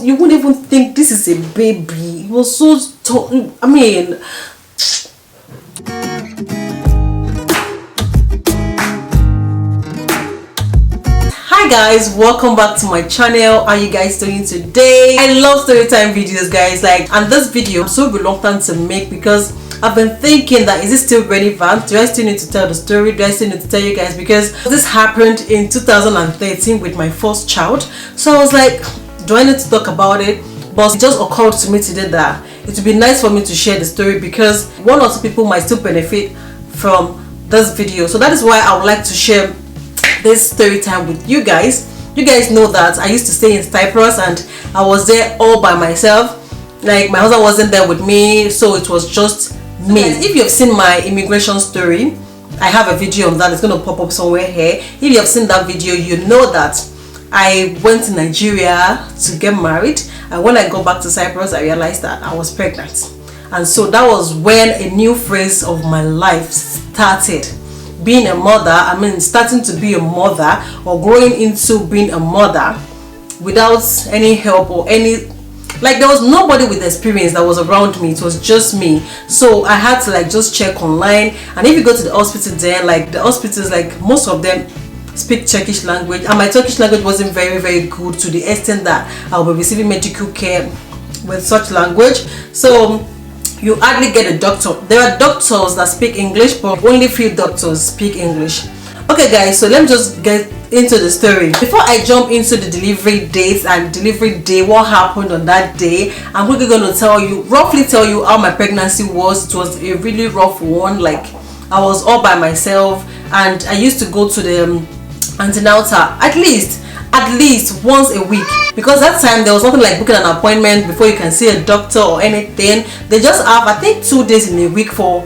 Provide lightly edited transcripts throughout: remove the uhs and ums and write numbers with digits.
you wouldn't even think this is a baby. It was so I mean, hi guys, welcome back to my channel. How are you guys doing today? I love story time videos, guys. And this video I'm so reluctant to make because I've been thinking that is it still relevant? Do I still need to tell the story? Do I still need to tell you guys? Because this happened in 2013 with my first child. So I was like, do I need to talk about it? But it just occurred to me today that it would be nice for me to share the story because one or two people might still benefit from this video. So that is why I would like to share this story time with you guys. You guys know that I used to stay in Cyprus and I was there all by myself. Like my husband wasn't there with me, so it was just me. If you've seen my immigration story, I have a video on that. It's going to pop up somewhere here. If you have seen that video, you know that I went to Nigeria to get married, and when I got back to Cyprus, I realized that I was pregnant. And so that was when a new phase of my life started. Being a mother, I mean starting to be a mother or growing into being a mother without any help or any, like there was nobody with experience that was around me. It was just me. So I had to just check online. And if you go to the hospital there, the hospitals, most of them speak Turkish language, and my Turkish language wasn't very good to the extent that I will be receiving medical care with such language. So you hardly get a doctor. There are doctors that speak English, but only few doctors speak English. Okay guys, so let me just get into the story. Before I jump into the delivery dates and delivery day, what happened on that day, I'm quickly going to roughly tell you how my pregnancy was. It was a really rough one. I was all by myself, and I used to go to the antenatal at least once a week, because that time there was nothing like booking an appointment before you can see a doctor or anything. They just have, I think, 2 days in a week for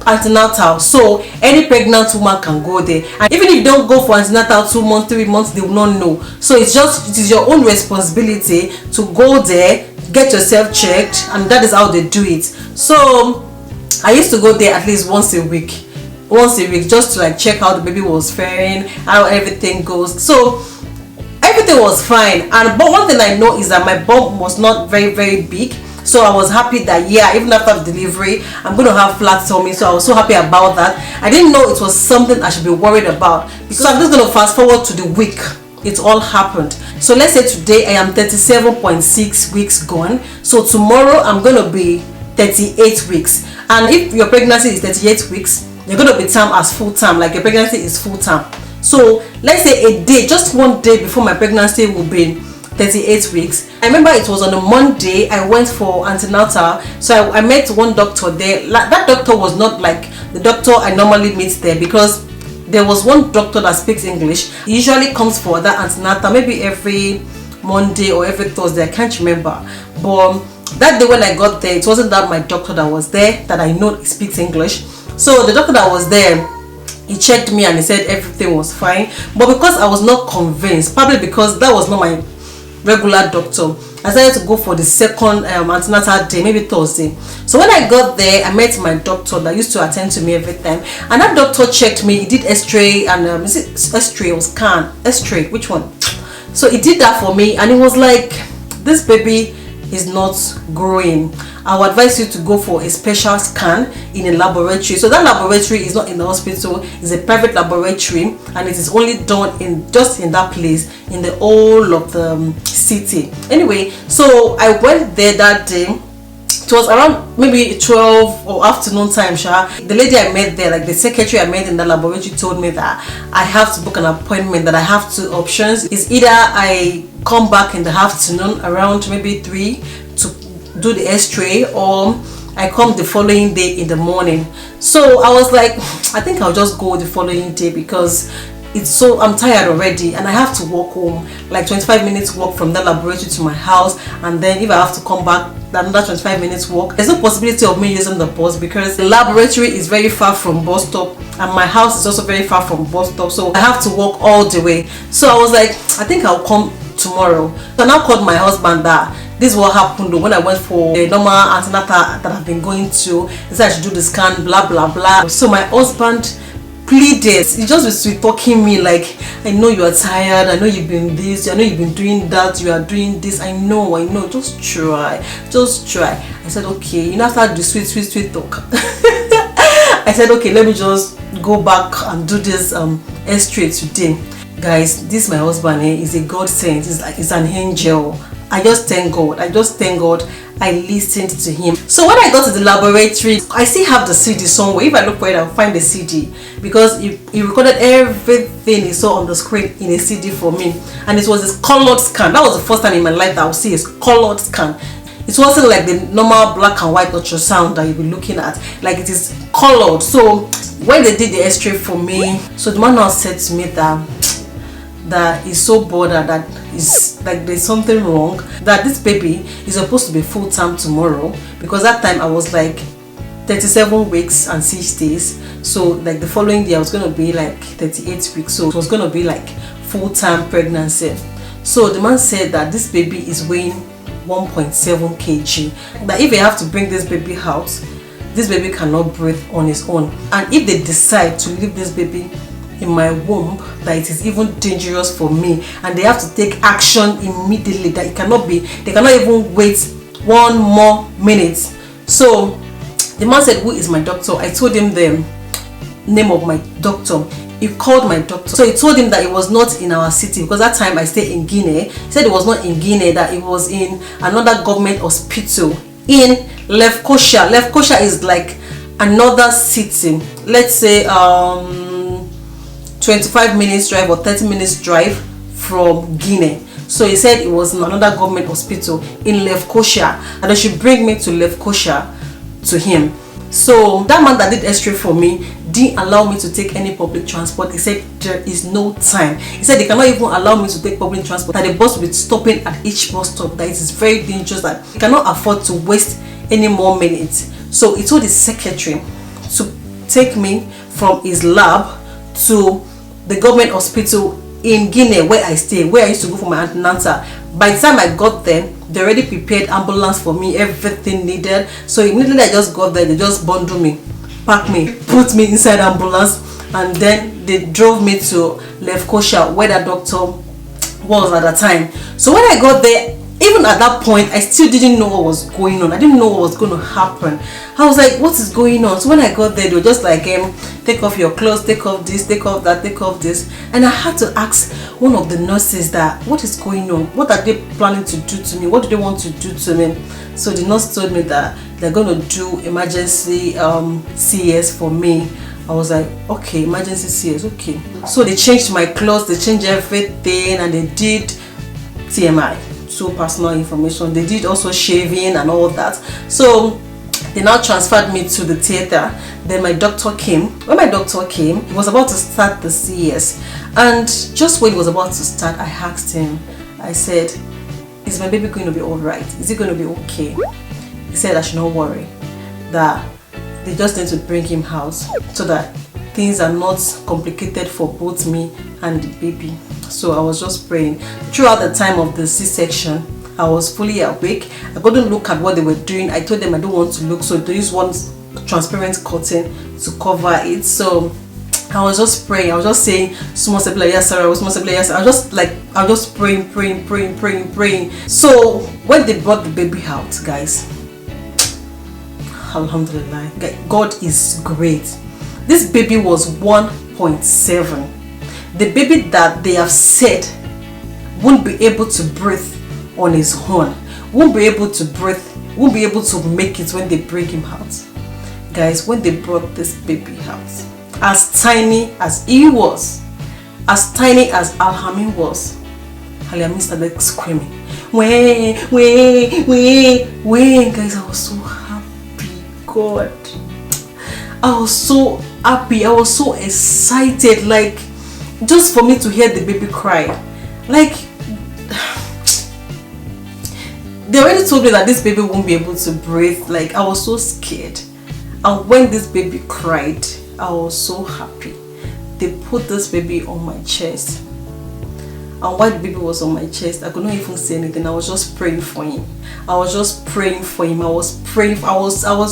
antenatal, so any pregnant woman can go there. And even if you don't go for antenatal 2 months, 3 months, they will not know. So it is your own responsibility to go there, get yourself checked, and that is how they do it. So I used to go there at least once a week just to check how the baby was faring, how everything goes. So everything was fine, but one thing I know is that my bump was not very big. So I was happy that even after the delivery I'm going to have flat tummy. So I was so happy about that. I didn't know it was something I should be worried about. So I'm just going to fast forward to the week it all happened. So let's say today I am 37.6 weeks gone. So tomorrow I'm going to be 38 weeks. And if your pregnancy is 38 weeks, you're going to be termed as full term, like your pregnancy is full term. So let's say a day, just one day before my pregnancy will be 38 weeks. I remember it was on a Monday I went for antenatal. So I met one doctor there. That doctor was not like the doctor I normally meet there, because there was one doctor that speaks English. He usually comes for that antenatal maybe every Monday or every Thursday, I can't remember. But that day when I got there, it wasn't that my doctor that was there that I know speaks English. So the doctor that was there, he checked me and he said everything was fine. But because I was not convinced, probably because that was not my regular doctor, I decided to go for the second antenatal day, maybe Thursday. So when I got there, I met my doctor that used to attend to me every time, and that doctor checked me. He did X-ray and is it X-ray or scan? X-ray, which one? So he did that for me, and it was like, this baby is not growing. I would advise you to go for a special scan in a laboratory. So that laboratory is not in the hospital, it's a private laboratory, and it is only done just in that place in the whole of the city. Anyway, so I went there that day. It was around maybe 12 or afternoon time. The lady I met there, the secretary I met in the laboratory, told me that I have to book an appointment, that I have 2 options. It's either I come back in the afternoon around maybe 3 to do the X-ray, or I come the following day in the morning. So I was like, I think I'll just go the following day because I'm tired already, and I have to walk home, 25 minutes walk from that laboratory to my house, and then if I have to come back, another 25 minutes walk. There's no possibility of me using the bus because the laboratory is very far from bus stop, and my house is also very far from bus stop, so I have to walk all the way. So I was like, I think I'll come tomorrow. So I now called my husband that this is what happened when I went for the normal antenatal that I've been going to. He said I should do the scan, blah blah blah. So my husband pleaded. He just was sweet talking me like, I know you are tired, I know you've been this, I know you've been doing that, you are doing this, I know, just try. I said, okay, after the sweet talk, I said, okay, let me just go back and do this x-ray today. Guys, this my husband is a godsend. He's an angel. I just thank God I listened to him. So when I got to the laboratory, I still have the CD somewhere. If I look for it, I'll find the CD, because he recorded everything he saw on the screen in a CD for me. And it was this colored scan. That was the first time in my life that I would see a colored scan. It wasn't like the normal black and white ultrasound that you'll be looking at. Like, it is colored. So when they did the x-ray for me, so the man now said to me that he's so bothered, that is like there's something wrong, that this baby is supposed to be full-term tomorrow, because that time I was like 37 weeks and 6 days. So like the following day I was going to be like 38 weeks, so it was going to be like full-term pregnancy. So the man said that this baby is weighing 1.7 kg, that if they have to bring this baby out, this baby cannot breathe on its own, and if they decide to leave this baby in my womb, that it is even dangerous for me, and they have to take action immediately, that they cannot even wait 1 more minute. So the man said, who is my doctor? I told him the name of my doctor. He called my doctor. So he told him that it was not in our city, because that time I stayed in Guinea. He said it was not in Guinea, that it was in another government hospital in Lefkosha. Lefkosha is like another city, let's say 25 minutes drive or 30 minutes drive from Guinea. So he said it was in another government hospital in Lefkosha, and they should bring me to Lefkosha to him. So that man that did x-ray for me didn't allow me to take any public transport. He said there is no time. He said they cannot even allow me to take public transport, that the bus will be stopping at each bus stop, that it is very dangerous, that he cannot afford to waste any more minutes. So he told his secretary to take me from his lab to the government hospital in Guinea, where I stay, where I used to go for my antenatal. By the time I got there, they already prepared ambulance for me, everything needed. So immediately I just got there, they just bundled me, packed me, put me inside ambulance, and then they drove me to Lefkosha, where the doctor was at the time. So when I got there, even at that point, I still didn't know what was going on. I didn't know what was going to happen. I was like, what is going on? So when I got there, they were just like, take off your clothes, take off this, take off that, take off this. And I had to ask one of the nurses that, what is going on? What are they planning to do to me? What do they want to do to me? So the nurse told me that they're going to do emergency CS for me. I was like, okay, emergency CS, okay. So they changed my clothes, they changed everything, and they did TMI. So personal information. They did also shaving and all that. So they now transferred me to the theater. Then my doctor came. When my doctor came, he was about to start the CS, and just when he was about to start, I asked him, I said, is my baby going to be all right? Is it going to be okay? He said I should not worry, that they just need to bring him out so that things are not complicated for both me and the baby. So I was just praying. Throughout the time of the C-section, I was fully awake. I couldn't look at what they were doing. I told them I don't want to look, so they used one transparent curtain to cover it. So I was just praying. I was just saying, small step like yes, sir. I was small step like yes, sir. I was just praying. So when they brought the baby out, guys, alhamdulillah, God is great. This baby was 1.7. The baby that they have said won't be able to breathe on his own, won't be able to breathe, won't be able to make it when they bring him out. Guys, when they brought this baby out, as tiny as he was, as tiny as Alhamin was, Alhamin started screaming, way. Guys, I was so happy. God, I was so happy. I was so excited, like, just for me to hear the baby cry. Like, they already told me that this baby won't be able to breathe. Like, I was so scared. And when this baby cried, I was so happy. They put this baby on my chest, and while the baby was on my chest, I could not even say anything. I was just praying for him. I was just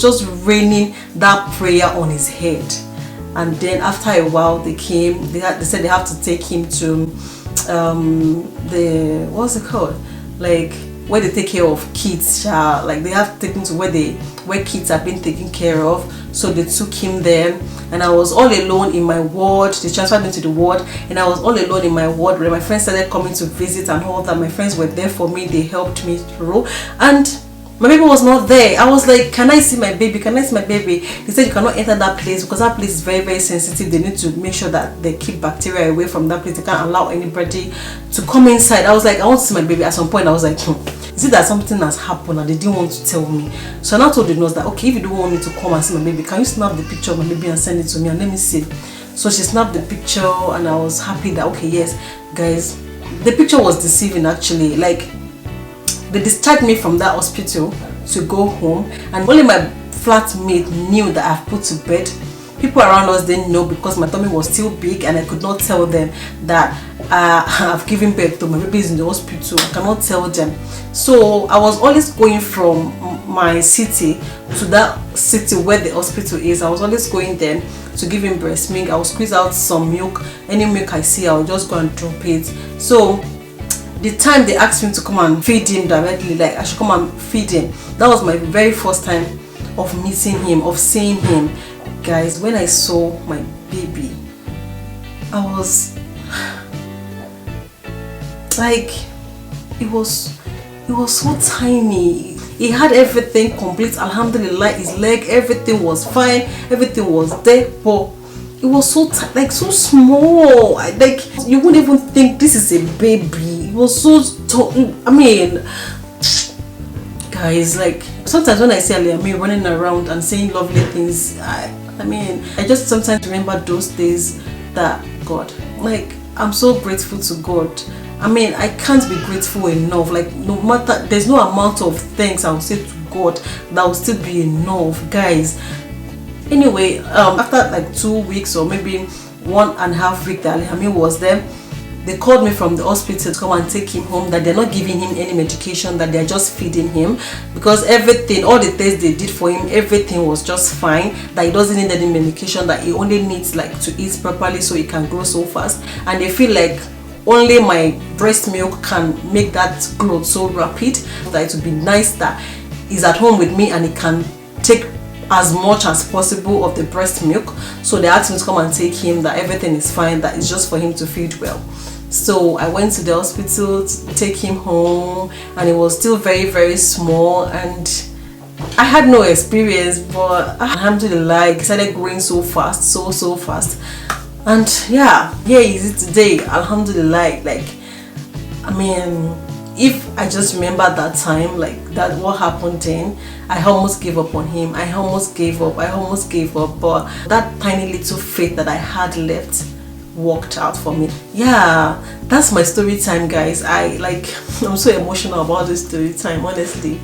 just raining that prayer on his head. and then after a while they came. They said they have to take him to the, what's it called, like where they take care of kids, like they have to take him to where kids have been taken care of. So they took him there, and I was all alone in my ward. They transferred me to the ward, and I was all alone in my ward where my friends started coming to visit and all that. My friends were there for me. They helped me through, and my baby was not there. I was like, can I see my baby? Can I see my baby? They said you cannot enter that place because that place is very, very sensitive. They need to make sure that they keep bacteria away from that place. They can't allow anybody to come inside. I was like, I want to see my baby. At some point I was like, is it that something has happened and they didn't want to tell me? So I now told the nurse that, okay, if you don't want me to come and see my baby, can you snap the picture of my baby and send it to me and let me see? So she snapped the picture, and I was happy that, okay, yes guys, the picture was deceiving actually. Like, they discharged me from that hospital to go home, and only my flatmate knew that I've put to bed. People around us didn't know because my tummy was still big, and I could not tell them that I've given birth to my baby is in the hospital. I cannot tell them. So I was always going from my city to that city where the hospital is. I was always going there to give him breast milk. I will squeeze out some milk. Any milk I see, I'll just go and drop it. So the time they asked me to come and feed him directly, like I should come and feed him, that was my very first time of meeting him, of seeing him. Guys, when I saw my baby, I was like, it was so tiny. He had everything complete, alhamdulillah. His leg, everything was fine, everything was there, but it was so like so small. Like, you wouldn't even think this is a baby. It was so I mean, guys, like sometimes when I see Ali running around and saying lovely things, I mean, I just sometimes remember those days that God, like, I'm so grateful to God. I mean, I can't be grateful enough. Like, no matter, there's no amount of thanks I will say to God that will still be enough, guys. Anyway, after like 2 weeks or maybe 1.5 weeks that Ali was there, they called me from the hospital to come and take him home, that they're not giving him any medication, that they're just feeding him, because everything, all the tests they did for him, everything was just fine, that he doesn't need any medication, that he only needs like to eat properly so he can grow so fast. And they feel like only my breast milk can make that growth so rapid, that it would be nice that he's at home with me and he can take as much as possible of the breast milk. So they asked me to come and take him, that everything is fine, that it's just for him to feed well. So I went to the hospital to take him home, and it was still very, very small, and I had no experience, but alhamdulillah, he started growing so fast, so fast. And yeah, here he is today, alhamdulillah. Like, I mean, if I just remember that time, like that, what happened then, I almost gave up on him. I almost gave up, but that tiny little faith that I had left worked out for me. Yeah, that's my story time, guys. I'm so emotional about this story time. Honestly,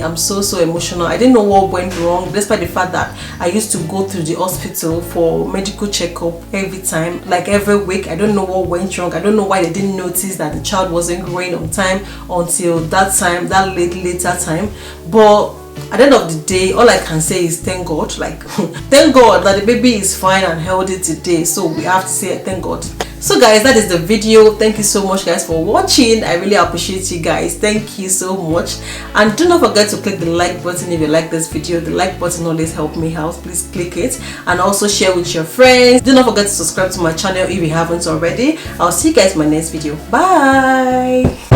I'm so emotional. I didn't know what went wrong, despite the fact that I used to go to the hospital for medical checkup every time, like every week. I don't know what went wrong. I don't know why they didn't notice that the child wasn't growing on time until that time, that later time. But at the end of the day, all I can say is thank God. Like, thank God that the baby is fine and healthy today. So we have to say thank God. So guys, that is the video. Thank you so much, guys, for watching. I really appreciate you guys. Thank you so much. And do not forget to click the like button if you like this video. The like button always helps me out. Please click it, and also share with your friends. Do not forget to subscribe to my channel if you haven't already. I'll see you guys in my next video. Bye.